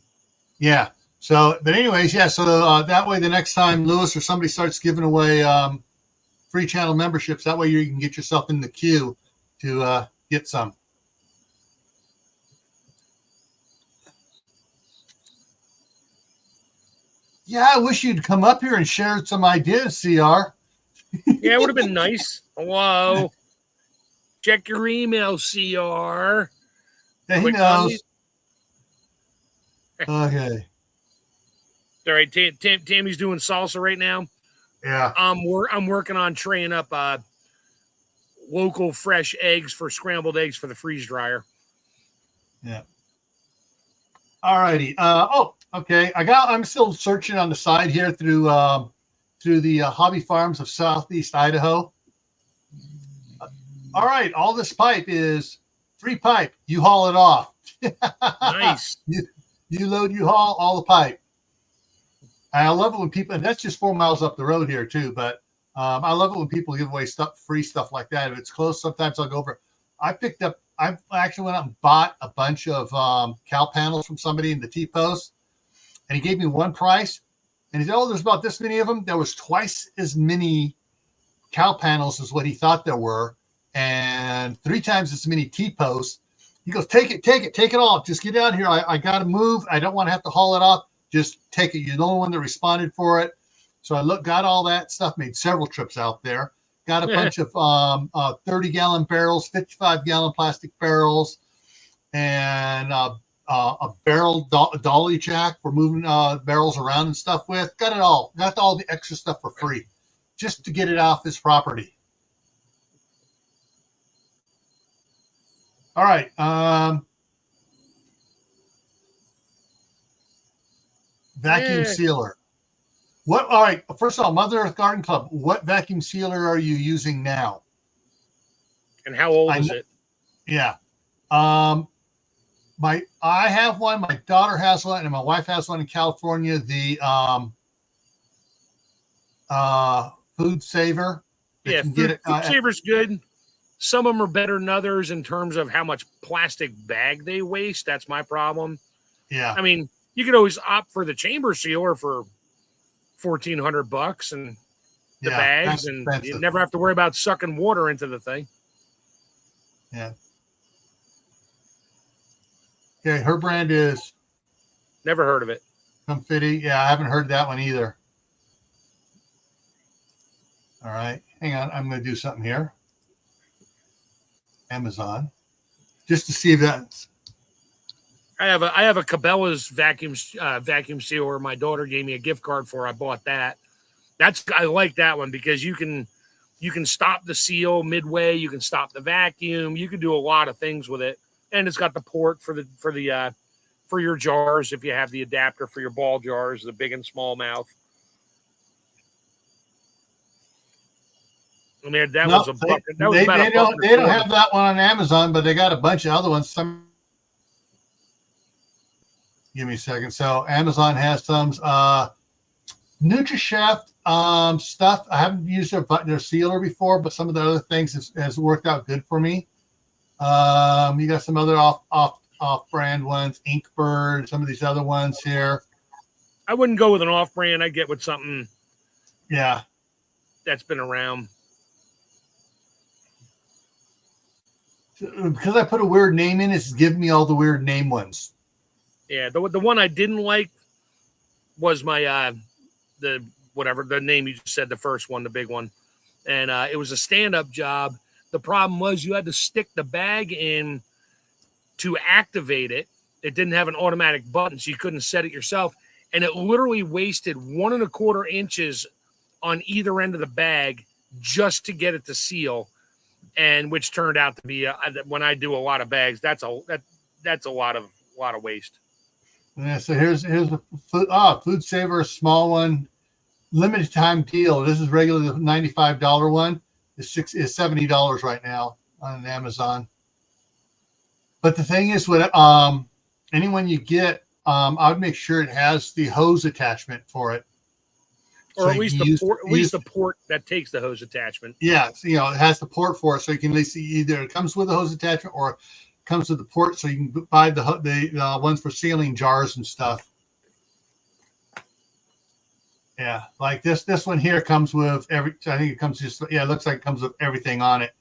Yeah. So, but anyways, yeah. So that way, the next time Lewis or somebody starts giving away free channel memberships, that way you can get yourself in the queue to get some. Yeah, I wish you'd come up here and share some ideas, CR.
Yeah, it would have been nice. Hello. Check your email, CR.
Yeah, he knows. Okay.
All right, Tammy's doing salsa right now.
Yeah.
I'm working on traying up local fresh eggs for scrambled eggs for the freeze dryer.
Yeah. All righty. Oh, okay. I'm still searching on the side here through the hobby farms of Southeast Idaho. All right. All this pipe is free pipe. You haul it off.
Nice.
You load, you haul all the pipe. I love it when people, and that's just 4 miles up the road here too, but I love it when people give away free stuff like that. If it's close, sometimes I'll go over. I actually went out and bought a bunch of cow panels from somebody in the T-post, and he gave me one price, and he said, oh, there's about this many of them. There was twice as many cow panels as what he thought there were, and 3 times as many T-posts. He goes, take it all. Just get out here. I got to move. I don't want to have to haul it off. Just take it. You're the only one that responded for it. So I got all that stuff, made several trips out there. Got a bunch of 30-gallon barrels, 55-gallon plastic barrels, and a barrel dolly jack for moving barrels around and stuff with. Got it all. Got all the extra stuff for free just to get it off his property. All right. Vacuum sealer. What? All right. First of all, Mother Earth Garden Club. What vacuum sealer are you using now?
And how old is it?
Yeah. I have one. My daughter has one, and my wife has one in California. The Food Saver.
Yeah, Food Saver's good. Some of them are better than others in terms of how much plastic bag they waste. That's my problem.
Yeah.
I mean, you could always opt for the chamber sealer for $1,400 and the bags, and you never have to worry about sucking water into the thing.
Yeah. Okay, her brand is.
Never heard of it.
Camppatton. Yeah, I haven't heard that one either. All right, hang on. I'm going to do something here. Amazon, just to see if that's.
I have a Cabela's vacuum sealer. My daughter gave me a gift card for. I bought that. I like that one because you can stop the seal midway. You can stop the vacuum. You can do a lot of things with it, and it's got the port for your jars if you have the adapter for your ball jars, the big and small mouth. I mean, that was a bucket. They
don't have that one on Amazon, but they got a bunch of other ones. Give me a second. So Amazon has some NutriChef stuff. I haven't used their sealer before, but some of the other things has worked out good for me. You got some other off-brand ones, Inkbird, some of these other ones here.
I wouldn't go with an off-brand. I'd get with something.
Yeah.
That's been around.
Because I put a weird name in, it's giving me all the weird name ones.
Yeah, the one I didn't like was my the name you just said, the first one, the big one, and it was a stand-up job. The problem was you had to stick the bag in to activate it. It didn't have an automatic button, so you couldn't set it yourself, and it literally wasted 1 1/4 inches on either end of the bag just to get it to seal. and which turned out to be when I do a lot of bags, that's a lot of waste.
Yeah, so here's the food saver, small one, limited time deal. This is regularly the $95 one. Is $70 right now on Amazon. But the thing is, with anyone you get, I would make sure it has the hose attachment for it,
or so at least the port that takes the hose attachment.
Yeah, so, it has the port for it, so you can at least either it comes with a hose attachment or comes with the port, so you can buy the ones for sealing jars and stuff. Yeah, like this one here comes with I think it comes it looks like it comes with everything on it.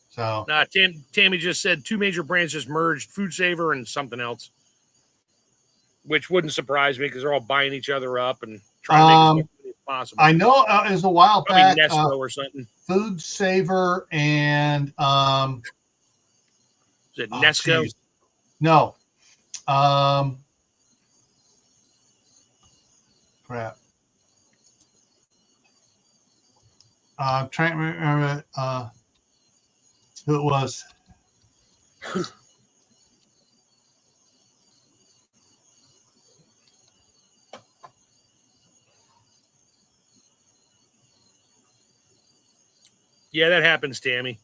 So
Tammy just said 2 major brands just merged, Food Saver and something else, which wouldn't surprise me because they're all buying each other up and trying to make as much as possible.
I know it was a while
Probably
back.
Nesco or something.
Food Saver and
is it Nesco?
Geez. No. Crap. I'm trying to remember who it was.
Yeah, that happens, Tammy.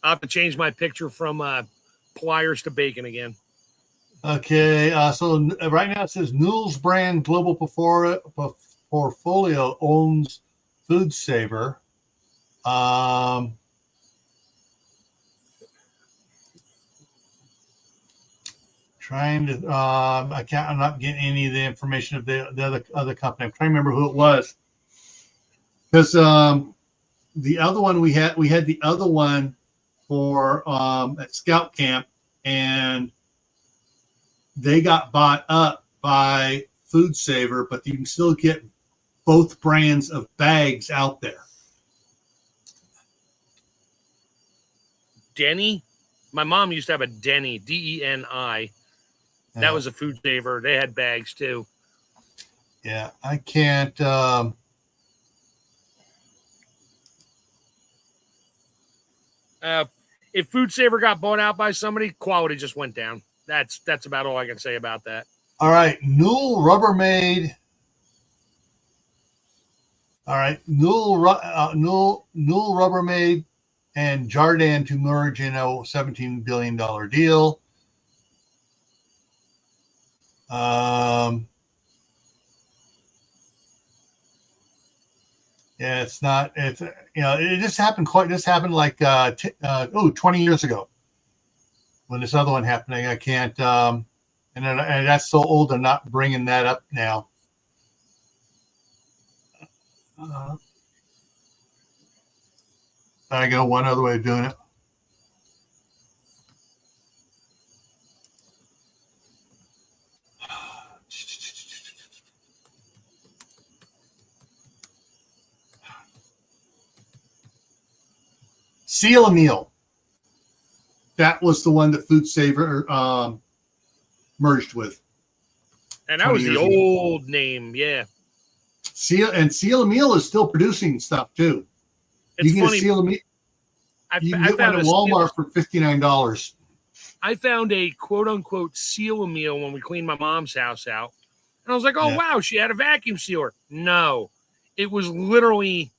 I'll have to change my picture from pliers to bacon again.
Okay, so right now it says Newell's brand global portfolio owns Food Saver. Trying to I'm not getting any of the information of the other company. I'm trying to remember who it was, because the other one we had the other one for at Scout Camp, and they got bought up by Food Saver, but you can still get both brands of bags out there.
Denny? My mom used to have a Denny, DENI.
Yeah.
That was a Food Saver. They had bags too.
Yeah, I can't.
If Food Saver got bought out by somebody, quality just went down. That's about all I can say about that.
All right, Newell Rubbermaid. All right, Newell Rubbermaid and Jarden to merge in a $17 billion deal. Yeah, it's not. It's it just happened. This happened like 20 years ago when this other one happening. I can't. And that's so old. I'm not bringing that up now. I go one other way of doing it. Seal a Meal. That was the one that Food Saver merged with.
And that was the old name, yeah.
Seal a Meal is still producing stuff too.
It's
you can
funny.
Seal a Meal. You can get one at Walmart for $59.
I found a quote unquote Seal a Meal when we cleaned my mom's house out. And I was like, oh, yeah. Wow, she had a vacuum sealer. No, it was literally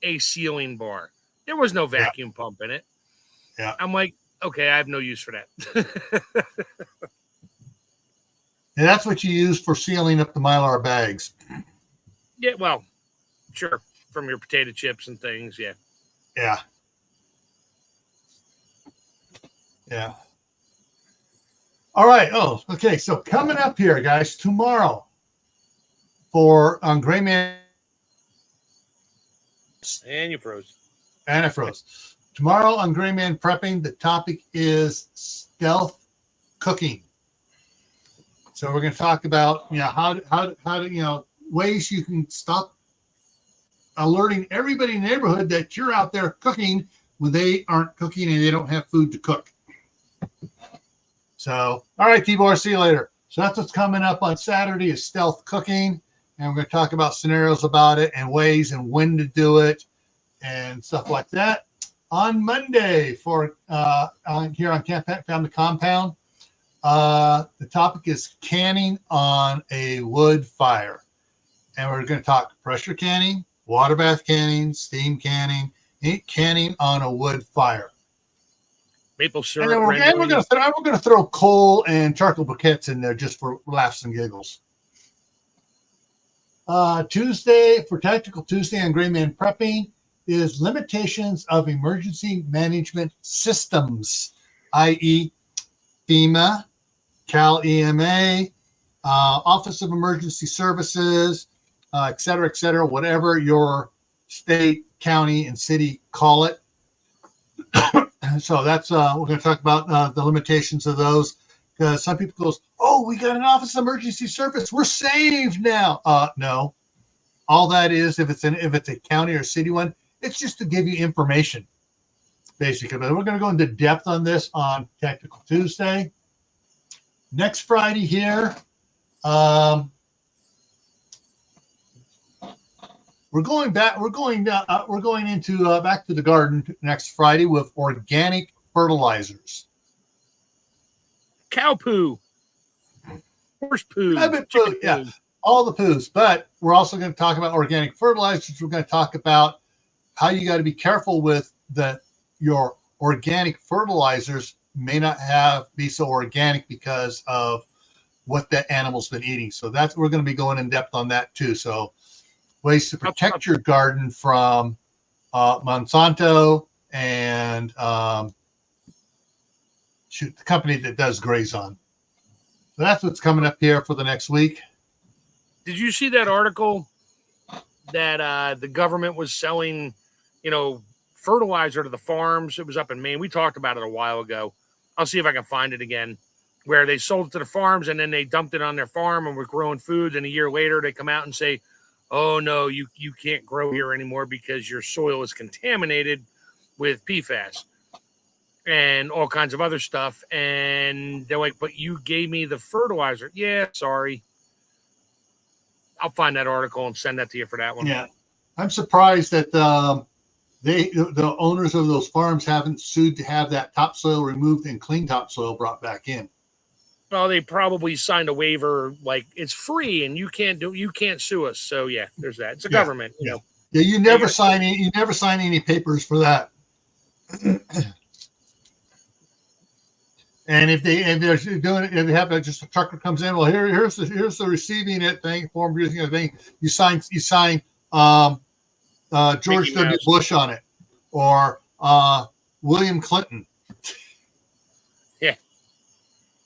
a sealing bar. There was no vacuum pump in it.
Yeah.
I'm like, okay, I have no use for that.
And that's what you use for sealing up the Mylar bags.
Yeah, well, sure. From your potato chips and things, yeah.
Yeah. Yeah. All right. Oh, okay. So coming up here, guys, tomorrow for Gray Man.
And you froze.
And I froze. Tomorrow on Gray Man Prepping, the topic is stealth cooking. So we're going to talk about how to ways you can stop alerting everybody in the neighborhood that you're out there cooking when they aren't cooking and they don't have food to cook. So, all right, Tibor, see you later. So that's what's coming up on Saturday is stealth cooking, and we're going to talk about scenarios about it and ways and when to do it and stuff like that. on Monday for here on Camppatton Family Compound. The topic is canning on a wood fire. And we're going to talk pressure canning, water bath canning, steam canning, canning on a wood fire.
Maple syrup.
And then we're going to throw coal and charcoal briquettes in there just for laughs and giggles. Tuesday, for Tactical Tuesday on Gray Man Prepping, is limitations of emergency management systems, i.e. FEMA, Cal EMA, Office of Emergency Services, et cetera, whatever your state, county, and city call it. So that's we're going to talk about the limitations of those, because some people goes, oh, we got an Office of Emergency Service, we're saved now. No, all that is, if it's a county or city one, it's just to give you information, basically. But we're going to go into depth on this on Tactical Tuesday. Next Friday here, we're going into back to the garden next Friday with organic fertilizers.
Cow poo, horse poo,
poo, yeah, all the poos. But we're also going to talk about organic fertilizers. We're going to talk about how you got to be careful with your organic fertilizers may not be so organic because of what that animal's been eating. So we're going to be going in depth on that too. So ways to protect your garden from Monsanto and the company that does Grazon. So that's what's coming up here for the next week.
Did you see that article that the government was selling, fertilizer to the farms? It was up in Maine. We talked about it a while ago. I'll see if I can find it again, where they sold it to the farms and then they dumped it on their farm and were growing food. And a year later, they come out and say, oh, no, you can't grow here anymore because your soil is contaminated with PFAS and all kinds of other stuff. And they're like, but you gave me the fertilizer. Yeah, sorry. I'll find that article and send that to you for that one.
Yeah. I'm surprised that the owners of those farms haven't sued to have that topsoil removed and clean topsoil brought back in.
Well, they probably signed a waiver, like it's free and you can't sue us. So yeah, there's that. It's a government, you know.
Yeah, you never sign any papers for that. And if they're doing it, if they have just a trucker comes in, well, here's the receiving it thing, form using a thing. You sign George W. Bush on it, or William Clinton.
Yeah.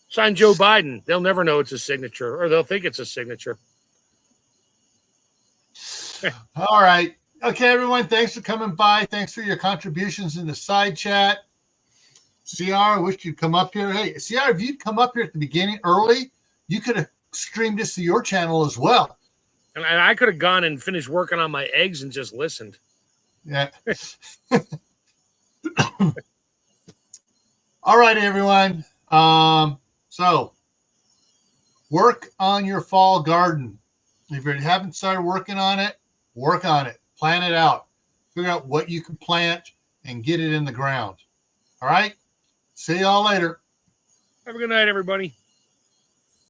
Sign Joe Biden. They'll never know it's a signature, or they'll think it's a signature.
All right. Okay, everyone. Thanks for coming by. Thanks for your contributions in the side chat. CR, I wish you'd come up here. Hey, CR, if you'd come up here at the beginning early, you could have streamed this to your channel as well.
And I could have gone and finished working on my eggs and just listened.
Yeah. All right, everyone. So work on your fall garden. If you haven't started working on it, work on it. Plan it out. Figure out what you can plant and get it in the ground. All right? See y'all later.
Have a good night, everybody.